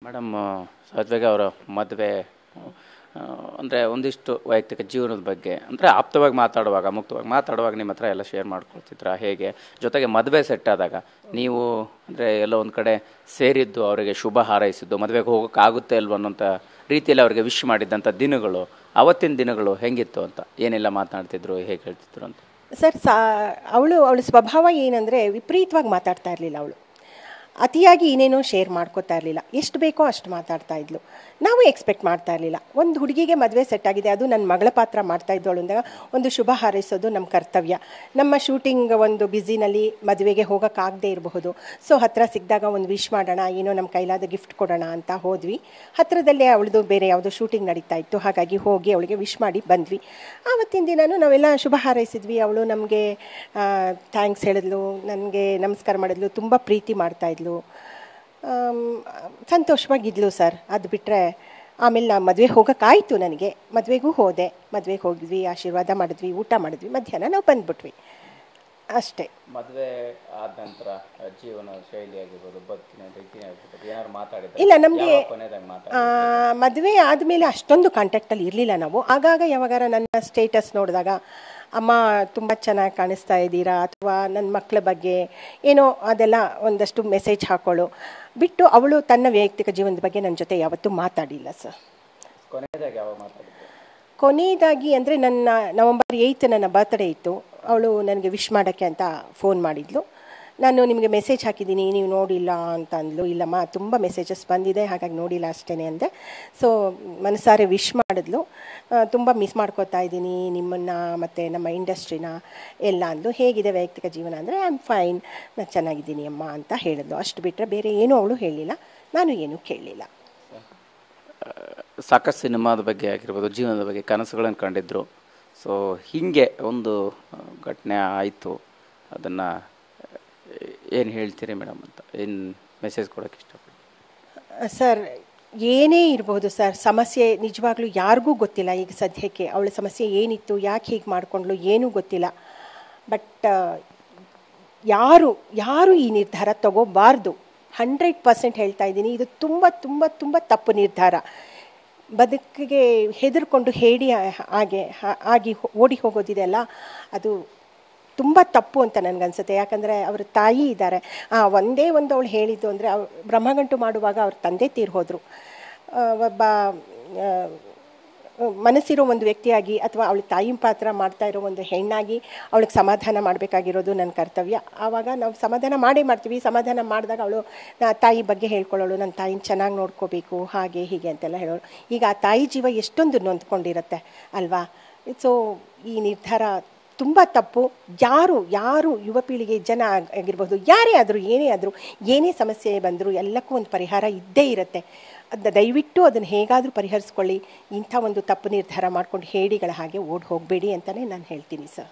Madam, ಸಹಜವಾಗಿ ಅವರ ಮದುವೆ ಅಂದರೆ ಒಂದಿಷ್ಟು ವೈಯಕ್ತಿಕ ಜೀವನದ ಬಗ್ಗೆ ಅಂದರೆ ಆಪ್ತವಾಗಿ ಮಾತಾಡುವಾಗ, ಮುಕ್ತವಾಗಿ ಮಾತಾಡುವಾಗ ನಿಮ್ಮ ಹತ್ರ ಎಲ್ಲ ಶೇರ್ ಮಾಡ್ಕೊಳ್ತಿದ್ರ ಹೇಗೆ? ಜೊತೆಗೆ ಮದುವೆ ಸೆಟ್ ಆದಾಗ ನೀವು ಅಂದರೆ ಎಲ್ಲೋ ಒಂದು ಕಡೆ ಸೇರಿದ್ದು, ಅವರಿಗೆ ಶುಭ ಹಾರೈಸಿದ್ದು, ಮದುವೆಗೆ ಹೋಗೋಕ್ಕಾಗುತ್ತೆ ಅಲ್ವ ಅನ್ನೋಂಥ ರೀತಿಯಲ್ಲಿ ಅವರಿಗೆ ವಿಶ್ ಮಾಡಿದ್ದಂಥ ದಿನಗಳು, ಅವತ್ತಿನ ದಿನಗಳು ಹೆಂಗಿತ್ತು ಅಂತ, ಏನೆಲ್ಲ ಮಾತನಾಡ್ತಿದ್ರು, ಹೇಗೆ ಹೇಳ್ತಿದ್ರು ಅಂತ? ಸರ್, ಅವಳ ಸ್ವಭಾವ ಏನಂದರೆ ವಿಪರೀತವಾಗಿ ಮಾತಾಡ್ತಾ ಇರಲಿಲ್ಲ. ಅವಳು ಅತಿಯಾಗಿ ಏನೇನೋ ಶೇರ್ ಮಾಡ್ಕೋತಾ ಇರಲಿಲ್ಲ. ಎಷ್ಟು ಬೇಕೋ ಅಷ್ಟು ಮಾತಾಡ್ತಾ ಇದ್ಲು. ನಾವು ಎಕ್ಸ್ಪೆಕ್ಟ್ ಮಾಡ್ತಾ ಇರಲಿಲ್ಲ. ಒಂದು ಹುಡುಗಿಗೆ ಮದುವೆ ಸೆಟ್ ಆಗಿದೆ, ಅದು ನನ್ನ ಮಗಳ ಪಾತ್ರ ಮಾಡ್ತಾ ಇದ್ದವಳು ಅಂದಾಗ ಒಂದು ಶುಭ ಹಾರೈಸೋದು ನಮ್ಮ ಕರ್ತವ್ಯ. ನಮ್ಮ ಶೂಟಿಂಗ್ ಒಂದು ಬ್ಯುಸಿನಲ್ಲಿ ಮದುವೆಗೆ ಹೋಗೋಕ್ಕಾಗದೇ ಇರಬಹುದು. ಸೊ ಹತ್ತಿರ ಸಿಕ್ಕಿದಾಗ ಒಂದು ವಿಶ್ ಮಾಡೋಣ, ಏನೋ ನಮ್ಮ ಕೈಲಾದ ಗಿಫ್ಟ್ ಕೊಡೋಣ ಅಂತ ಹೋದ್ವಿ. ಹತ್ತಿರದಲ್ಲೇ ಅವಳದು ಬೇರೆ ಯಾವುದೋ ಶೂಟಿಂಗ್ ನಡೀತಾ ಇತ್ತು. ಹಾಗಾಗಿ ಹೋಗಿ ಅವಳಿಗೆ ವಿಶ್ ಮಾಡಿ ಬಂದ್ವಿ. ಆವತ್ತಿನ ದಿನವೂ ನಾವೆಲ್ಲ ಶುಭ ಹಾರೈಸಿದ್ವಿ. ಅವಳು ನಮಗೆ ಥ್ಯಾಂಕ್ಸ್ ಹೇಳಿದ್ಲು, ನನಗೆ ನಮಸ್ಕಾರ ಮಾಡಿದ್ಲು, ತುಂಬ ಪ್ರೀತಿ ಮಾಡ್ತಾಯಿದ್ಲು, ಸಂತೋಷವಾಗಿದ್ಲು ಸರ್. ಅದು ಬಿಟ್ಟರೆ ಆಮೇಲೆ ನಾ ಮದುವೆ ಹೋಗೋಕ್ಕಾಯಿತು. ನನಗೆ ಮದುವೆಗೂ ಹೋದೆ, ಮದುವೆಗೆ ಹೋಗಿದ್ವಿ, ಆಶೀರ್ವಾದ ಮಾಡಿದ್ವಿ, ಊಟ ಮಾಡಿದ್ವಿ, ಮಧ್ಯಾಹ್ನ ನಾವು ಬಂದ್ಬಿಟ್ವಿ ಅಷ್ಟೇ. ಮದುವೆ ಆದ ನಂತರ ಜೀವನ ಶೈಲಿ ಆಗಿರ್ಬೋದು, ಬದುಕಿನ ರೀತಿ ಆಗಿರ್ಬೋದು, ಏನಾದ್ರು ಮಾತಾಡಿದ್ರೆ? ಇಲ್ಲ, ನಮಗೆ ಮದುವೆ ಆದಮೇಲೆ ಅಷ್ಟೊಂದು ಕಾಂಟ್ಯಾಕ್ಟಲ್ಲಿ ಇರಲಿಲ್ಲ ನಾವು. ಆಗಾಗ ಯಾವಾಗಾರ ನನ್ನ ಸ್ಟೇಟಸ್ ನೋಡಿದಾಗ ಅಮ್ಮ ತುಂಬ ಚೆನ್ನಾಗಿ ಕಾಣಿಸ್ತಾ ಇದ್ದೀರಾ, ಅಥವಾ ನನ್ನ ಮಕ್ಕಳ ಬಗ್ಗೆ ಏನೋ ಅದೆಲ್ಲ ಒಂದಷ್ಟು ಮೆಸೇಜ್ ಹಾಕೊಳ್ಳು ಬಿಟ್ಟು ಅವಳು ತನ್ನ ವೈಯಕ್ತಿಕ ಜೀವನದ ಬಗ್ಗೆ ನನ್ನ ಜೊತೆ ಯಾವತ್ತೂ ಮಾತಾಡಿಲ್ಲ ಸರ್. ಕೊನೆಯದಾಗಿ ಅಂದರೆ ನನ್ನ ನವಂಬರ್ 8 ನನ್ನ ಬರ್ತ್ಡೇ ಇತ್ತು. ಅವಳು ನನಗೆ ವಿಶ್ ಮಾಡೋಕ್ಕೆ ಅಂತ ಫೋನ್ ಮಾಡಿದ್ಲು. ನಾನು ನಿಮಗೆ ಮೆಸೇಜ್ ಹಾಕಿದ್ದೀನಿ, ನೀವು ನೋಡಿಲ್ಲ ಅಂತ ಅಂದ್ಲು. ಇಲ್ಲಮ್ಮ, ತುಂಬ ಮೆಸೇಜಸ್ ಬಂದಿದೆ, ಹಾಗಾಗಿ ನೋಡಿಲ್ಲ ಅಷ್ಟೇ ಅಂದೆ. ಸೊ ಮನಸಾರೆ ವಿಶ್ ಮಾಡಿದ್ಲು. ತುಂಬ ಮಿಸ್ ಮಾಡ್ಕೋತಾ ಇದ್ದೀನಿ ನಿಮ್ಮನ್ನು ಮತ್ತು ನಮ್ಮ ಇಂಡಸ್ಟ್ರಿನ ಎಲ್ಲ ಅಂದ್ಲು. ಹೇಗಿದೆ ವೈಯಕ್ತಿಕ ಜೀವನ ಅಂದರೆ ಐ ಆಮ್ ಫೈನ್, ನಾನು ಚೆನ್ನಾಗಿದ್ದೀನಿ ಅಮ್ಮ ಅಂತ ಹೇಳಿದ್ಲು. ಅಷ್ಟು ಬಿಟ್ಟರೆ ಬೇರೆ ಏನೂ ಅವಳು ಹೇಳಿಲ್ಲ, ನಾನು ಏನೂ ಕೇಳಲಿಲ್ಲ. ಸಾಕಷ್ಟು ಸಿನಿಮಾದ ಬಗ್ಗೆ ಆಗಿರ್ಬೋದು, ಜೀವನದ ಬಗ್ಗೆ ಕನಸುಗಳನ್ನು ಕಂಡಿದ್ರು. ಸೊ ಹೀಗೆ ಒಂದು ಘಟನೆ ಆಯಿತು, ಅದನ್ನು ಏನು ಹೇಳ್ತೀರಿ ಮೇಡಮ್ ಅಂತ, ಏನು ಮೆಸೇಜ್ ಕೊಡೋಕ್ಕೆ ಇಷ್ಟಪಡ್ತೀನಿ? ಸರ್, ಏನೇ ಇರ್ಬೋದು ಸರ್, ಸಮಸ್ಯೆ ನಿಜವಾಗ್ಲೂ ಯಾರಿಗೂ ಗೊತ್ತಿಲ್ಲ. ಈಗ ಸದ್ಯಕ್ಕೆ ಅವಳ ಸಮಸ್ಯೆ ಏನಿತ್ತು, ಯಾಕೆ ಹೀಗೆ ಮಾಡಿಕೊಂಡ್ಲು, ಏನೂ ಗೊತ್ತಿಲ್ಲ. ಬಟ್ ಯಾರು ಈ ನಿರ್ಧಾರ ತಗೋಬಾರ್ದು. 100% ಹೇಳ್ತಾ ಇದ್ದೀನಿ, ಇದು ತುಂಬ ತುಂಬ ತುಂಬ ತಪ್ಪು ನಿರ್ಧಾರ. ಬದುಕಿಗೆ ಹೆದರ್ಕೊಂಡು ಆಗಿ ಓಡಿ ಹೋಗೋದಿದೆಯಲ್ಲ, ಅದು ತುಂಬ ತಪ್ಪು ಅಂತ ನನಗನ್ಸುತ್ತೆ. ಯಾಕಂದರೆ ಅವ್ರ ತಾಯಿ ಇದ್ದಾರೆ. ಒಂದೇ ಒಂದು ಅವಳು ಹೇಳಿದ್ದು ಅಂದರೆ, ಬ್ರಹ್ಮಗಂಟು ಮಾಡುವಾಗ ಅವ್ರ ತಂದೆ ತೀರ್ಹೋದ್ರು. ಒಬ್ಬ ಮನಸ್ಸಿರೋ ಒಂದು ವ್ಯಕ್ತಿಯಾಗಿ ಅಥವಾ ಅವಳ ತಾಯಿ ಪಾತ್ರ ಮಾಡ್ತಾ ಇರೋ ಒಂದು ಹೆಣ್ಣಾಗಿ ಅವಳಿಗೆ ಸಮಾಧಾನ ಮಾಡಬೇಕಾಗಿರೋದು ನನ್ನ ಕರ್ತವ್ಯ. ಆವಾಗ ನಾವು ಸಮಾಧಾನ ಮಾಡೇ ಮಾಡ್ತೀವಿ. ಸಮಾಧಾನ ಮಾಡಿದಾಗ ಅವಳು ತಾಯಿ ಬಗ್ಗೆ ಹೇಳ್ಕೊಳ್ಳೋಳು, ನನ್ನ ತಾಯಿನ ಚೆನ್ನಾಗಿ ನೋಡ್ಕೋಬೇಕು, ಹಾಗೆ ಹೀಗೆ ಅಂತೆಲ್ಲ ಹೇಳೋಳು. ಈಗ ಆ ತಾಯಿ ಜೀವ ಎಷ್ಟೊಂದು ನೊಂದ್ಕೊಂಡಿರುತ್ತೆ ಅಲ್ವಾ? ಸೊ ಈ ನಿರ್ಧಾರ ತುಂಬ ತಪ್ಪು. ಯಾರು ಯುವ ಪೀಳಿಗೆ ಜನ ಆಗಿರ್ಬೋದು, ಯಾರೇ ಆದರೂ ಏನೇ ಆದರೂ, ಏನೇ ಸಮಸ್ಯೆ ಬಂದರೂ ಎಲ್ಲಕ್ಕೂ ಒಂದು ಪರಿಹಾರ ಇದ್ದೇ ಇರುತ್ತೆ. ದಯವಿಟ್ಟು ಅದನ್ನು ಹೇಗಾದರೂ ಪರಿಹರಿಸ್ಕೊಳ್ಳಿ. ಇಂಥ ಒಂದು ತಪ್ಪು ನಿರ್ಧಾರ ಮಾಡ್ಕೊಂಡು ಹೇಡಿಗಳ ಹಾಗೆ ಓಡಿ ಹೋಗಬೇಡಿ ಅಂತಲೇ ನಾನು ಹೇಳ್ತೀನಿ ಸರ್.